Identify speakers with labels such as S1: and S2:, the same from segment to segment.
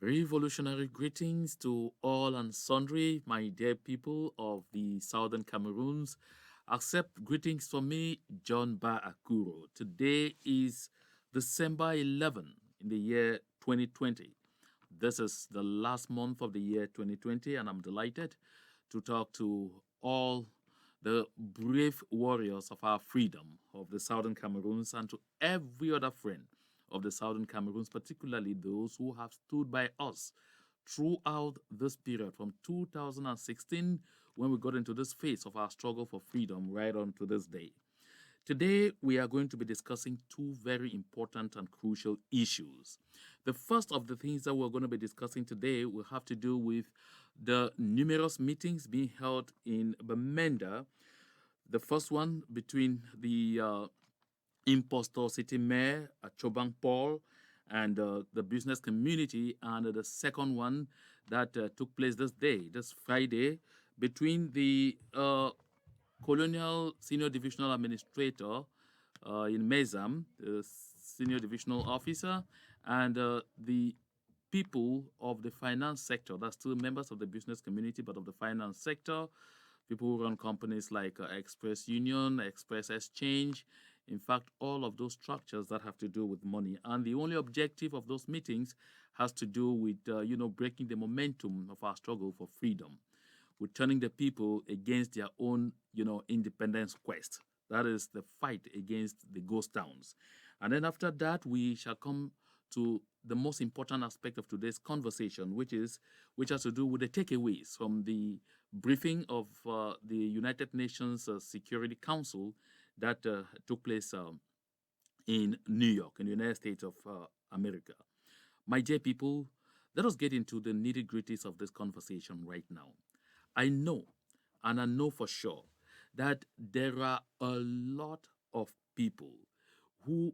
S1: Revolutionary greetings to all and sundry, my dear people of the Southern Cameroons. Accept greetings from me, John Ba Akuro. Today is December 11 in the year 2020. This is the last month of the year 2020, and I'm delighted to talk to all the brave warriors of our freedom of the Southern Cameroons and to every other friend of the Southern Cameroons, particularly those who have stood by us throughout this period from 2016 when we got into this phase of our struggle for freedom right on to this day. Today, we are going to be discussing two very important and crucial issues. The first of the things that we're going to be discussing today will have to do with the numerous meetings being held in Bamenda. The first one between the impostor city mayor, Chobang Paul, and the business community, and the second one that took place this Friday, between the colonial senior divisional administrator in Mezam, the senior divisional officer, and the people of the finance sector. That's still members of the business community, but of the finance sector. People who run companies like Express Union, Express Exchange. In fact, all of those structures that have to do with money. And the only objective of those meetings has to do with, breaking the momentum of our struggle for freedom, with turning the people against their own, independence quest. That is the fight against the ghost towns. And then after that, we shall come to the most important aspect of today's conversation, which has to do with the takeaways from the briefing of the United Nations Security Council that took place in New York, in the United States of America. My dear people, let us get into the nitty gritties of this conversation right now. I know, and I know for sure, that there are a lot of people who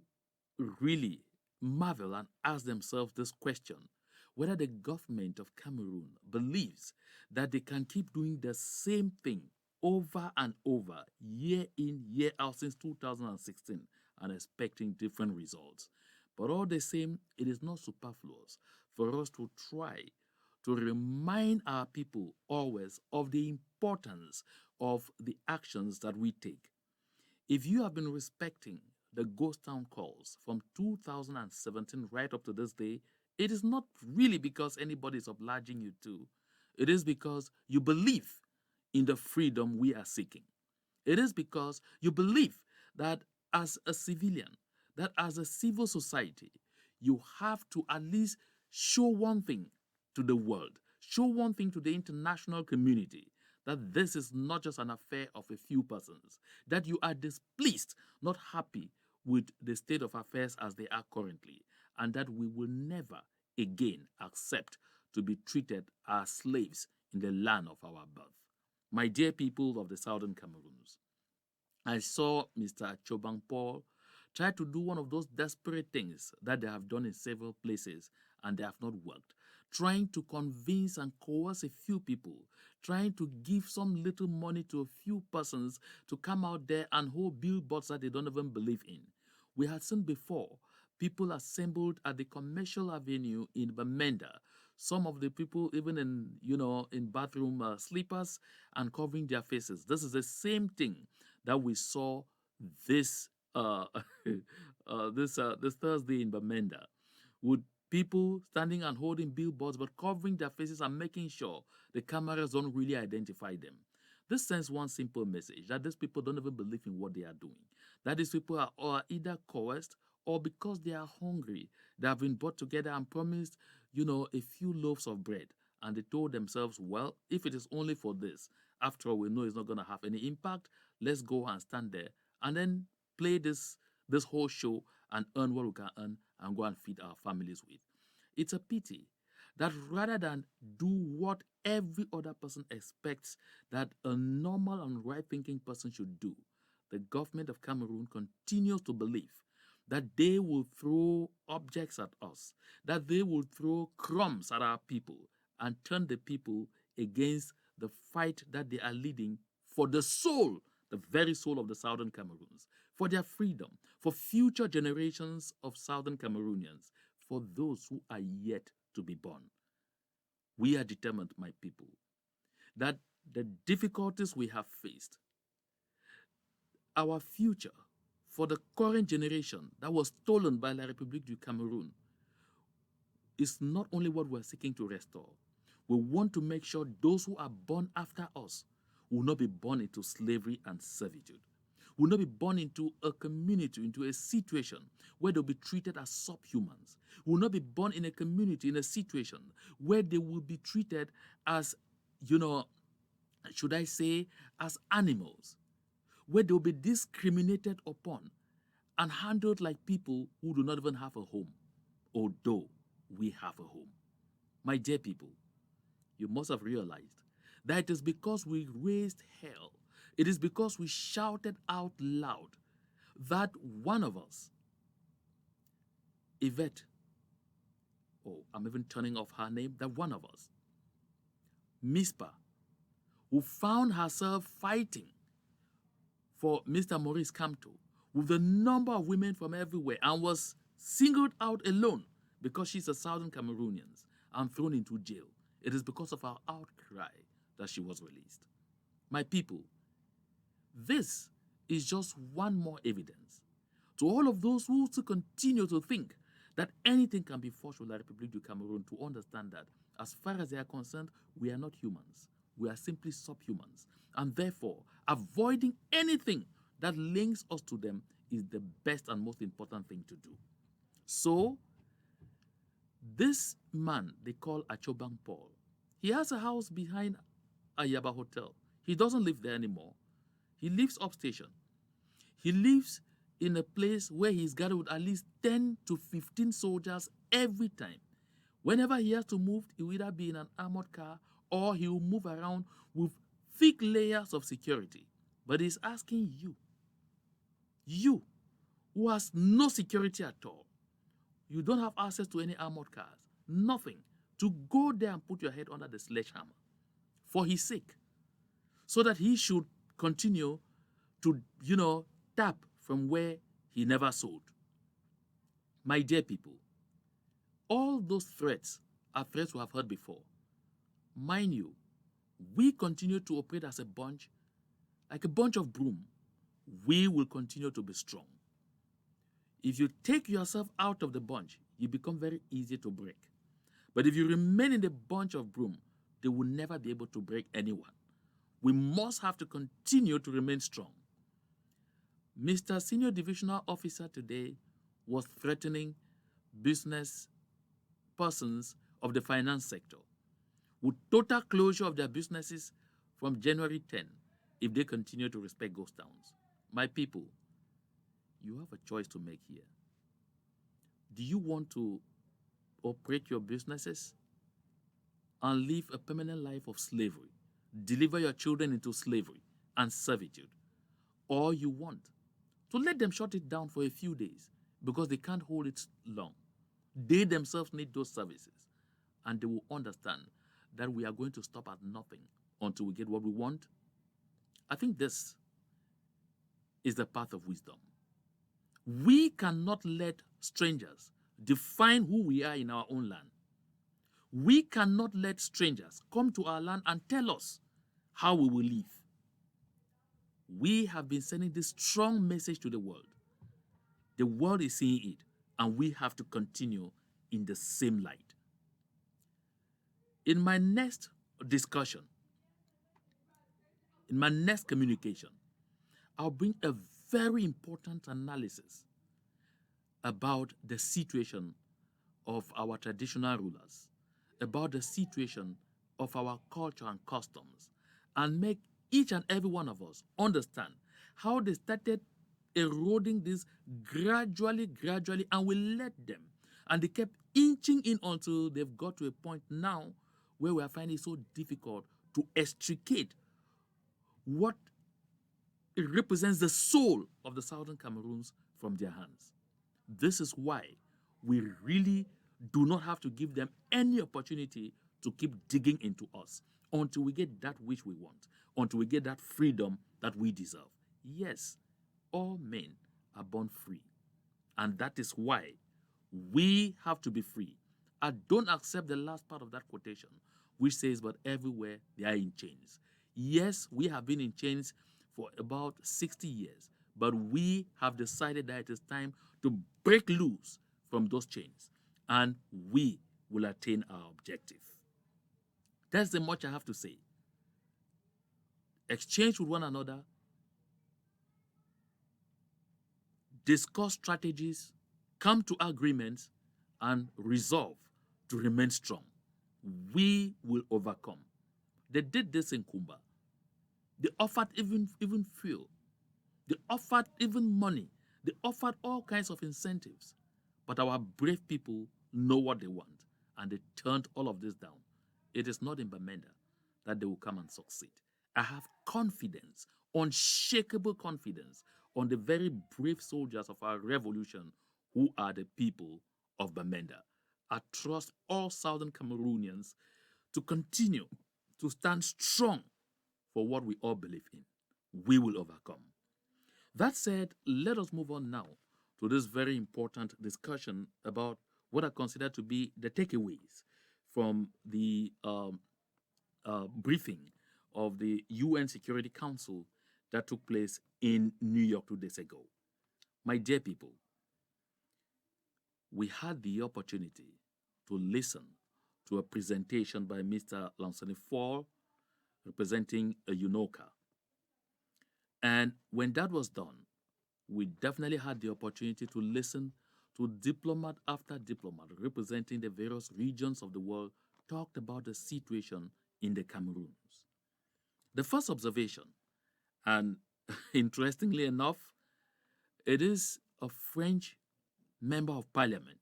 S1: really marvel and ask themselves this question: whether the government of Cameroon believes that they can keep doing the same thing over and over, year in, year out, since 2016, and expecting different results. But all the same, it is not superfluous for us to try to remind our people always of the importance of the actions that we take. If you have been respecting the ghost town calls from 2017 right up to this day, it is not really because anybody is obliging you to. It is because you believe in the freedom we are seeking. It is because you believe that as a civilian, that as a civil society, you have to at least show one thing to the world, show one thing to the international community, that this is not just an affair of a few persons, that you are displeased, not happy with the state of affairs as they are currently, and that we will never again accept to be treated as slaves in the land of our birth. My dear people of the Southern Cameroons, I saw Mr. Chobang Paul try to do one of those desperate things that they have done in several places and they have not worked, trying to convince and coerce a few people, trying to give some little money to a few persons to come out there and hold billboards that they don't even believe in. We had seen before people assembled at the Commercial Avenue in Bamenda. Some of the people even in bathroom slippers and covering their faces. This is the same thing that we saw this this Thursday in Bamenda, with people standing and holding billboards but covering their faces and making sure the cameras don't really identify them. This sends one simple message: that these people don't even believe in what they are doing. That these people are either coerced or because they are hungry. They have been brought together and promised, a few loaves of bread. And they told themselves, well, if it is only for this, after all, we know it's not going to have any impact. Let's go and stand there and then play this whole show and earn what we can earn and go and feed our families with. It's a pity that rather than do what every other person expects that a normal and right-thinking person should do, the government of Cameroon continues to believe that they will throw objects at us, that they will throw crumbs at our people and turn the people against the fight that they are leading for the soul, the very soul of the Southern Cameroons, for their freedom, for future generations of Southern Cameroonians, for those who are yet to be born. We are determined, my people, that the difficulties we have faced, our future for the current generation that was stolen by La République du Cameroon is not only what we're seeking to restore. We want to make sure those who are born after us will not be born into slavery and servitude, will not be born into a community, into a situation where they'll be treated as subhumans, will not be born in a community, in a situation where they will be treated as, should I say, as animals, where they'll be discriminated upon and handled like people who do not even have a home, although we have a home. My dear people, you must have realized that it is because we raised hell, it is because we shouted out loud that one of us, Yvette, oh, I'm even turning off her name, that one of us, Mispa, who found herself fighting for Mr. Maurice Kamto with a number of women from everywhere and was singled out alone because she's a Southern Cameroonian and thrown into jail. It is because of our outcry that she was released. My people, this is just one more evidence to all of those who still continue to think that anything can be forged with La République du Cameroon to understand that as far as they are concerned, we are not humans. We are simply subhumans. And therefore, avoiding anything that links us to them is the best and most important thing to do. So, this man they call Achobang Paul, he has a house behind Ayaba Hotel. He doesn't live there anymore. He lives upstation. He lives in a place where he's gathered with at least 10 to 15 soldiers every time. Whenever he has to move, he will either be in an armored car or he will move around with thick layers of security. But he's asking you who has no security at all, you don't have access to any armored cars, nothing, to go there and put your head under the sledgehammer for his sake, so that he should continue to, tap from where he never sold. My dear people, all those threats are threats we have heard before. Mind you, we continue to operate as a bunch, like a bunch of broom. We will continue to be strong. If you take yourself out of the bunch, you become very easy to break. But if you remain in the bunch of broom, they will never be able to break anyone. We must have to continue to remain strong. Mr. Senior Divisional Officer today was threatening business persons of the finance sector with total closure of their businesses from January 10 if they continue to respect ghost towns. My people, you have a choice to make here. Do you want to operate your businesses and live a permanent life of slavery, deliver your children into slavery and servitude? Or you want to let them shut it down for a few days because they can't hold it long? They themselves need those services, and they will understand that we are going to stop at nothing until we get what we want. I think this is the path of wisdom. We cannot let strangers define who we are in our own land. We cannot let strangers come to our land and tell us how we will live. We have been sending this strong message to the world. The world is seeing it, and we have to continue in the same light. In my next discussion, in my next communication, I'll bring a very important analysis about the situation of our traditional rulers, about the situation of our culture and customs, and make each and every one of us understand how they started eroding this gradually, and we let them. And they kept inching in until they've got to a point now where we are finding it so difficult to extricate what it represents the soul of the Southern Cameroons from their hands. This is why we really do not have to give them any opportunity to keep digging into us until we get that which we want, until we get that freedom that we deserve. Yes, all men are born free, and that is why we have to be free. I don't accept the last part of that quotation which says, but everywhere they are in chains. Yes, we have been in chains for about 60 years, but we have decided that it is time to break loose from those chains, and we will attain our objective. That's the much I have to say. Exchange with one another, discuss strategies, come to agreements, and resolve to remain strong. We will overcome. They did this in Kumba. They offered even fuel. They offered even money. They offered all kinds of incentives. But our brave people know what they want, and they turned all of this down. It is not in Bamenda that they will come and succeed. I have confidence, unshakable confidence, on the very brave soldiers of our revolution who are the people of Bamenda. I trust all Southern Cameroonians to continue to stand strong for what we all believe in. We will overcome. That said, let us move on now to this very important discussion about what I consider to be the takeaways from the briefing of the UN Security Council that took place in New York 2 days ago. My dear people, we had the opportunity to listen to a presentation by Mr. Lansana Fall, representing a UNOCA. And when that was done, we definitely had the opportunity to listen to diplomat after diplomat representing the various regions of the world talked about the situation in the Cameroons. The first observation, and interestingly enough, it is a French member of parliament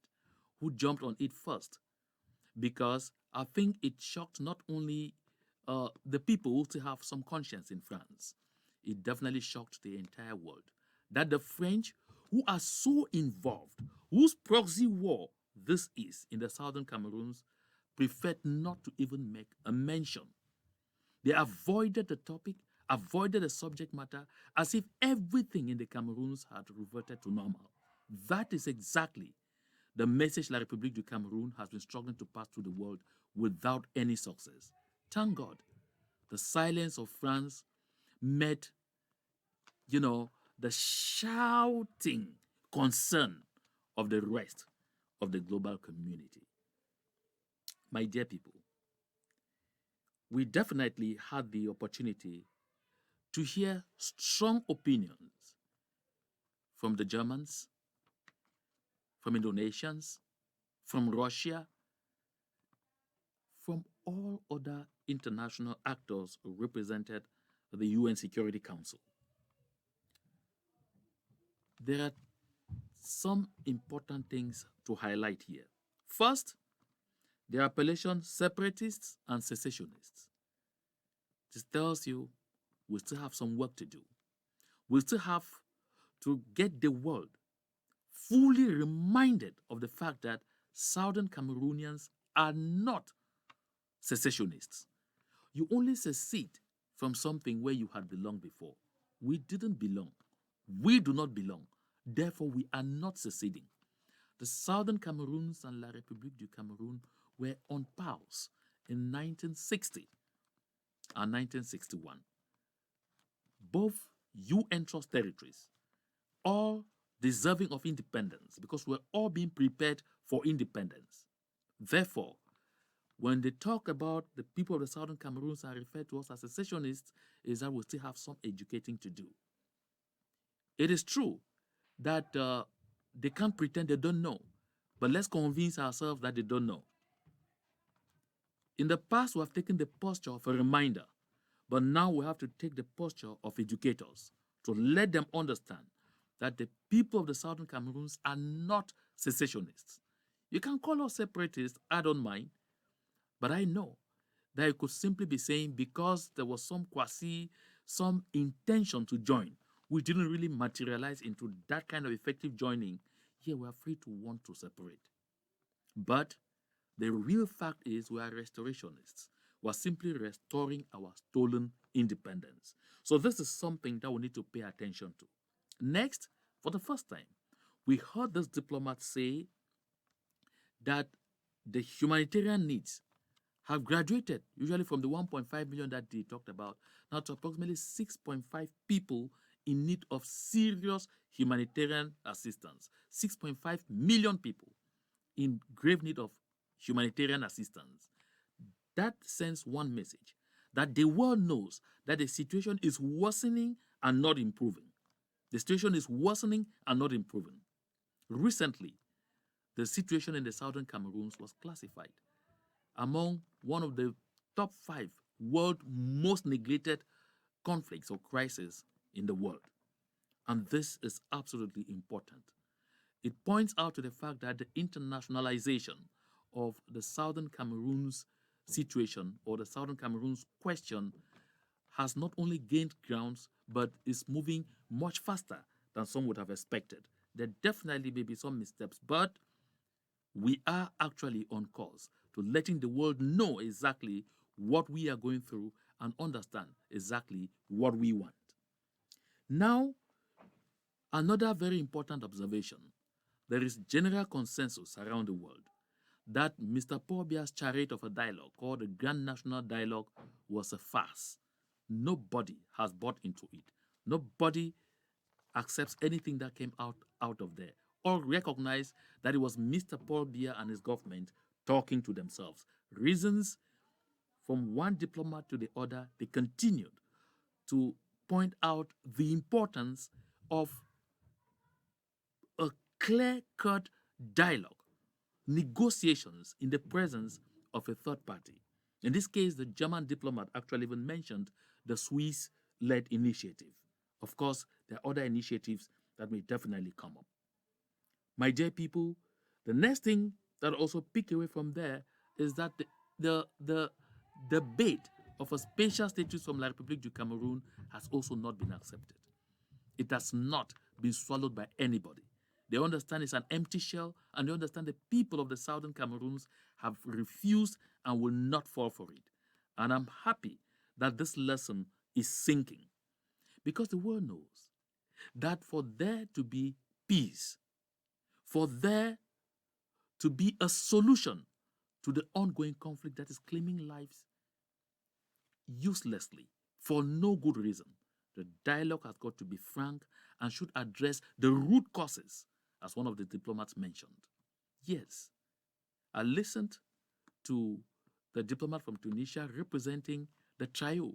S1: who jumped on it first, because I think it shocked not only the people who still have some conscience in France, it definitely shocked the entire world that the French, who are so involved, whose proxy war this is in the southern Cameroons, preferred not to even make a mention. They avoided the topic, avoided the subject matter, as if everything in the Cameroons had reverted to normal. That is exactly the message La République du Cameroon has been struggling to pass to the world without any success. Thank God, the silence of France met, the shouting concern of the rest of the global community. My dear people, we definitely had the opportunity to hear strong opinions from the Germans, from Indonesians, from Russia, from all other international actors who represented the UN Security Council. There are some important things to highlight here. First, the appellation separatists and secessionists. This tells you we still have some work to do. We still have to get the world fully reminded of the fact that Southern Cameroonians are not secessionists. You only secede from something where you had belonged before. We didn't belong. We do not belong. Therefore, we are not seceding. The Southern Cameroons and La République du Cameroun were on pause in 1960 and 1961. Both UN trust territories, all deserving of independence, because we're all being prepared for independence. Therefore, when they talk about the people of the Southern Cameroons are referred to us as secessionists, is that we still have some educating to do. It is true that they can't pretend they don't know, but let's convince ourselves that they don't know. In the past, we have taken the posture of a reminder, but now we have to take the posture of educators to let them understand that the people of the Southern Cameroons are not secessionists. You can call us separatists, I don't mind, but I know that it could simply be saying because there was some intention to join, which didn't really materialize into that kind of effective joining, here we are free to want to separate. But the real fact is we are restorationists. We are simply restoring our stolen independence. So this is something that we need to pay attention to. Next, for the first time, we heard this diplomat say that the humanitarian needs have graduated, usually from the 1.5 million that they talked about, now to approximately 6.5 people in need of serious humanitarian assistance. 6.5 million people in grave need of humanitarian assistance. That sends one message, that the world knows that the situation is worsening and not improving. The situation is worsening and not improving. Recently, the situation in the southern Cameroons was classified among one of the top 5 world most neglected conflicts or crises in the world. And this is absolutely important. It points out to the fact that the internationalization of the southern Cameroon's situation or the southern Cameroon's question has not only gained grounds but is moving much faster than some would have expected. There definitely may be some missteps, but we are actually on course to letting the world know exactly what we are going through and understand exactly what we want. Now, another very important observation. There is general consensus around the world that Mr. Paul Biya's chariot of a dialogue called the Grand National Dialogue was a farce. Nobody has bought into it. Nobody accepts anything that came out of there, or recognize that it was Mr. Paul Biya and his government talking to themselves. Reasons from one diplomat to the other, they continued to point out the importance of a clear-cut dialogue, negotiations in the presence of a third party. In this case, the German diplomat actually even mentioned the Swiss-led initiative. Of course, there are other initiatives that may definitely come up. My dear people, the next thing that also pick away from there is that the debate of a special status from La République du Cameroon has also not been accepted. It has not been swallowed by anybody. They understand it's an empty shell, and they understand the people of the southern Cameroons have refused and will not fall for it. And I'm happy that this lesson is sinking, because the world knows that for there to be peace, for there to be a solution to the ongoing conflict that is claiming lives uselessly for no good reason, the dialogue has got to be frank and should address the root causes, as one of the diplomats mentioned. Yes, I listened to the diplomat from Tunisia representing the trio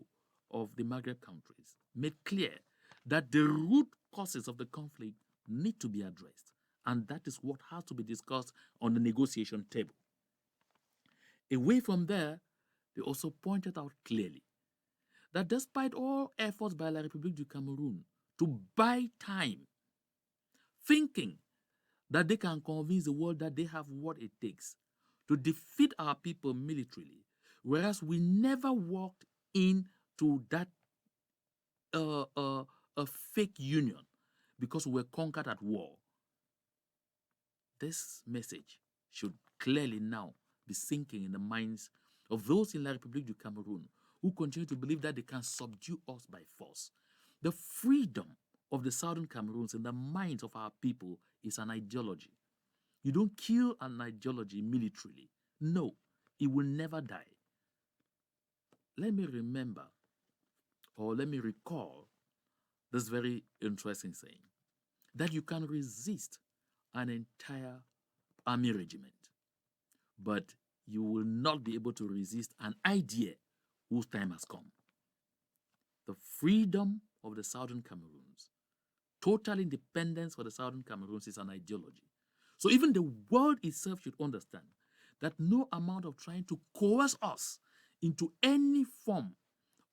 S1: of the Maghreb countries, made clear that the root causes of the conflict need to be addressed, and that is what has to be discussed on the negotiation table. Away from there, they also pointed out clearly that despite all efforts by La République du Cameroon to buy time, thinking that they can convince the world that they have what it takes to defeat our people militarily, whereas we never walked into that a fake union because we were conquered at war. This message should clearly now be sinking in the minds of those in La République du Cameroon who continue to believe that they can subdue us by force. The freedom of the southern Cameroons in the minds of our people is an ideology. You don't kill an ideology militarily. No, it will never die. Let me remember, or let me recall this very interesting saying, that you can resist an entire army regiment, but you will not be able to resist an idea whose time has come. The freedom of the southern Cameroons, total independence for the southern Cameroons is an ideology. So even the world itself should understand that no amount of trying to coerce us into any form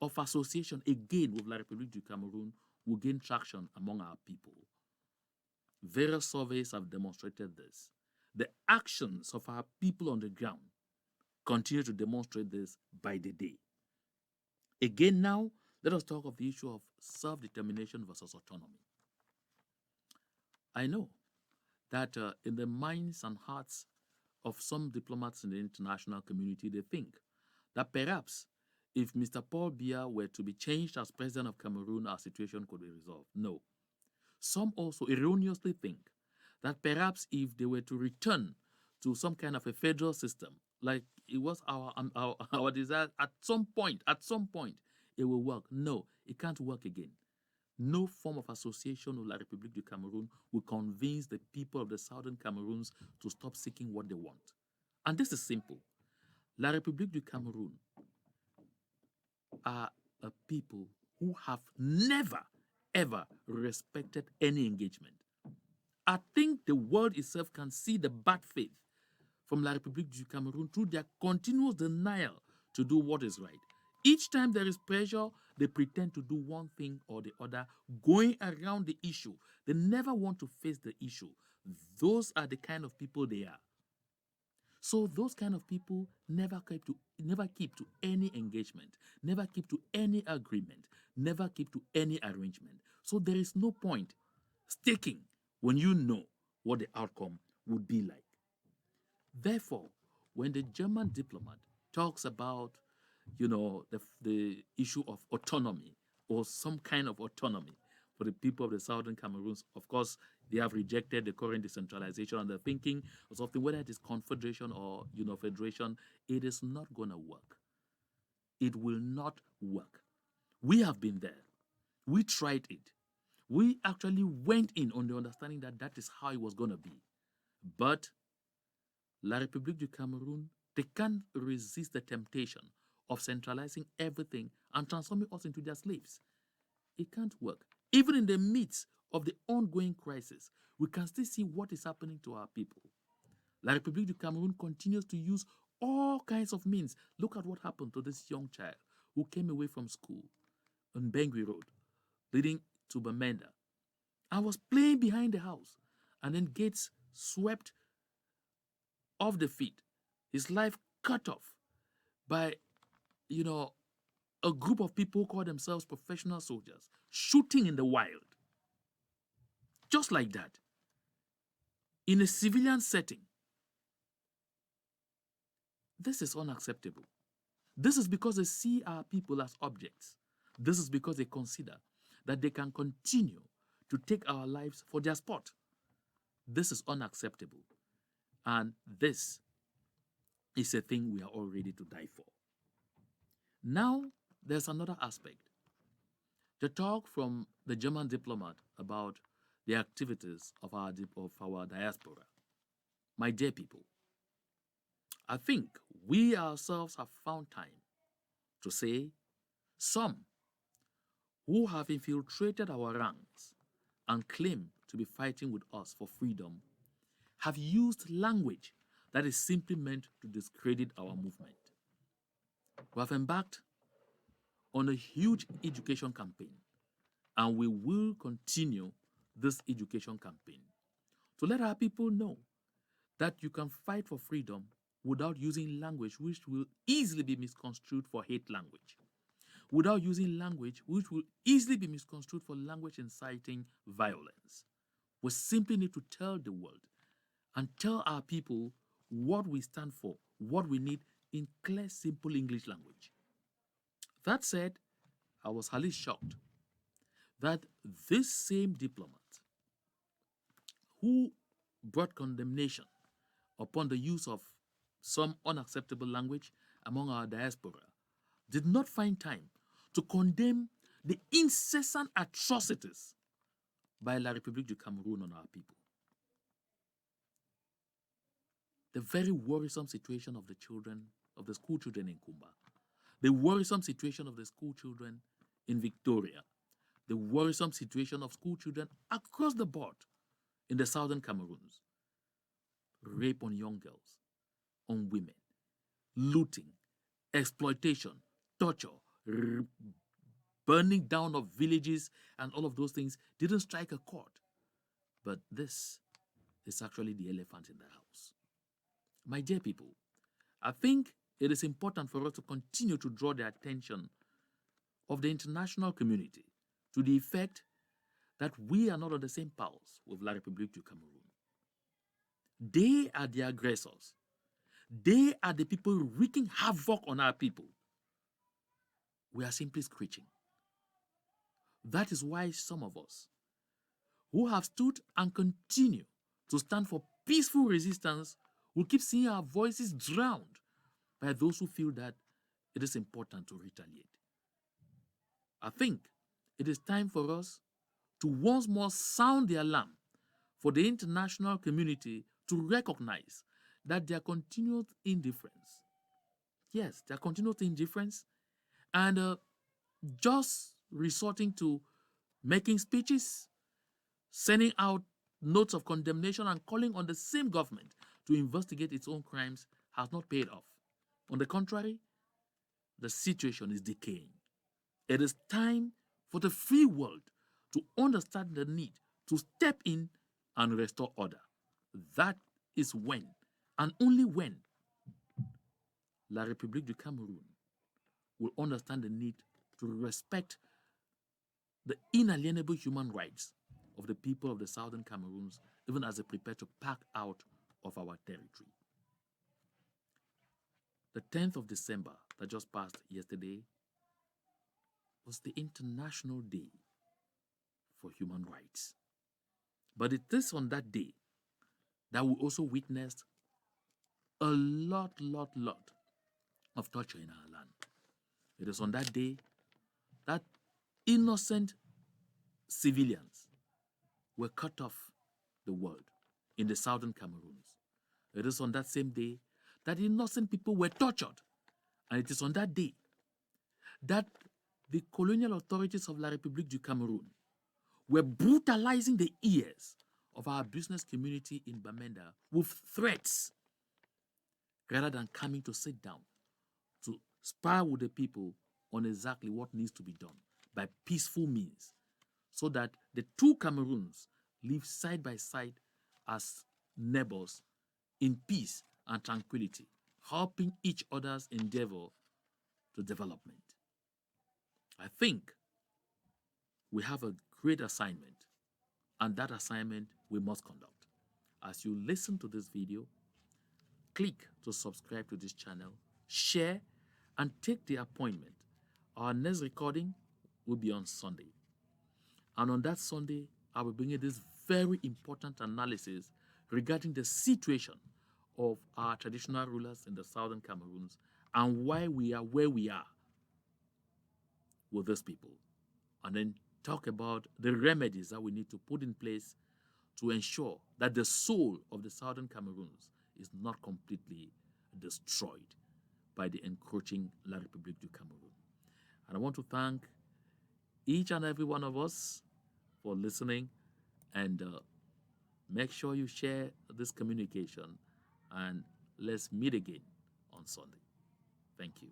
S1: of association again with La République du Cameroon will gain traction among our people. Various surveys have demonstrated this. The actions of our people on the ground continue to demonstrate this by the day. Again now, let us talk of the issue of self-determination versus autonomy. I know that in the minds and hearts of some diplomats in the international community, they think that perhaps if Mr. Paul Biya were to be changed as president of Cameroon, our situation could be resolved. No. Some also erroneously think that perhaps if they were to return to some kind of a federal system like it was our desire at some point it will work. No, it can't work again. No form of association with La République du Cameroon will convince the people of the southern Cameroons to stop seeking what they want. And this is simple. La République du Cameroon are a people who have never, ever respected any engagement. I think the world itself can see the bad faith from La République du Cameroon through their continuous denial to do what is right. Each time there is pressure, they pretend to do one thing or the other, going around the issue. They never want to face the issue. Those are the kind of people they are. So those kind of people never keep to any engagement, never keep to any agreement, never keep to any arrangement. So there is no point staking when you know what the outcome would be like. Therefore, when the German diplomat talks about, the issue of autonomy or some kind of autonomy for the people of the southern Cameroons, of course, they have rejected the current decentralization and they're thinking of something, whether it is confederation or federation, it is not going to work. It will not work. We have been there. We tried it. We actually went in on the understanding that that is how it was going to be. But La République du Cameroon, they can't resist the temptation of centralizing everything and transforming us into their slaves. It can't work. Even in the midst of the ongoing crisis, we can still see what is happening to our people. La République du Cameroon continues to use all kinds of means. Look at what happened to this young child who came away from school on Bangui Road, leading to Bamenda, and was playing behind the house, and then gates swept off the feet, his life cut off by, a group of people who call themselves professional soldiers, shooting in the wild. Just like that. In a civilian setting. This is unacceptable. This is because they see our people as objects. This is because they consider that they can continue to take our lives for their sport. This is unacceptable. And this is a thing we are all ready to die for. Now, there's another aspect. The talk from the German diplomat about the activities of our diaspora. My dear people, I think we ourselves have found time to say some who have infiltrated our ranks and claim to be fighting with us for freedom have used language that is simply meant to discredit our movement. We have embarked on a huge education campaign, and we will continue this education campaign to let our people know that you can fight for freedom without using language which will easily be misconstrued for hate language, without using language which will easily be misconstrued for language inciting violence. We simply need to tell the world and tell our people what we stand for, what we need in clear, simple English language. That said, I was highly shocked that this same diplomat who brought condemnation upon the use of some unacceptable language among our diaspora did not find time to condemn the incessant atrocities by La République du Cameroon on our people. The very worrisome situation of the school children in Kumba, the worrisome situation of the school children in Victoria, the worrisome situation of school children across the board in the southern Cameroons. Rape on young girls, on women, looting, exploitation, torture, burning down of villages, and all of those things didn't strike a chord. But this is actually the elephant in the house. My dear people, I think it is important for us to continue to draw the attention of the international community to the effect that we are not on the same pulse with La République du Cameroon. They are the aggressors. They are the people wreaking havoc on our people. We are simply screeching. That is why some of us who have stood and continue to stand for peaceful resistance will keep seeing our voices drowned by those who feel that it is important to retaliate. I think it is time for us to once more sound the alarm for the international community to recognize that their continued indifference, yes, their continued indifference, and just resorting to making speeches, sending out notes of condemnation, and calling on the same government to investigate its own crimes has not paid off. On the contrary, the situation is decaying. It is time for the free world to understand the need to step in and restore order. That is when, and only when, La République du Cameroon will understand the need to respect the inalienable human rights of the people of the Southern Cameroons, even as they prepare to pack out of our territory. The 10th of December that just passed yesterday was the International Day for Human Rights. But it is on that day that we also witnessed a lot of torture in our land. It is on that day that innocent civilians were cut off the world in the Southern Cameroons. It is on that same day that innocent people were tortured. And it is on that day that the colonial authorities of La République du Cameroon were brutalizing the ears of our business community in Bamenda with threats rather than coming to sit down to spar with the people on exactly what needs to be done by peaceful means so that the two Cameroons live side by side as neighbors in peace and tranquility, helping each other's endeavor to development. I think we have a great assignment, and that assignment we must conduct. As you listen to this video, click to subscribe to this channel, share, and take the appointment. Our next recording will be on Sunday. And on that Sunday, I will bring you this very important analysis regarding the situation of our traditional rulers in the Southern Cameroons and why we are where we are with these people. And then talk about the remedies that we need to put in place to ensure that the soul of the Southern Cameroons is not completely destroyed by the encroaching La République du Cameroun. And I want to thank each and every one of us for listening, and make sure you share this communication, and let's meet again on Sunday. Thank you.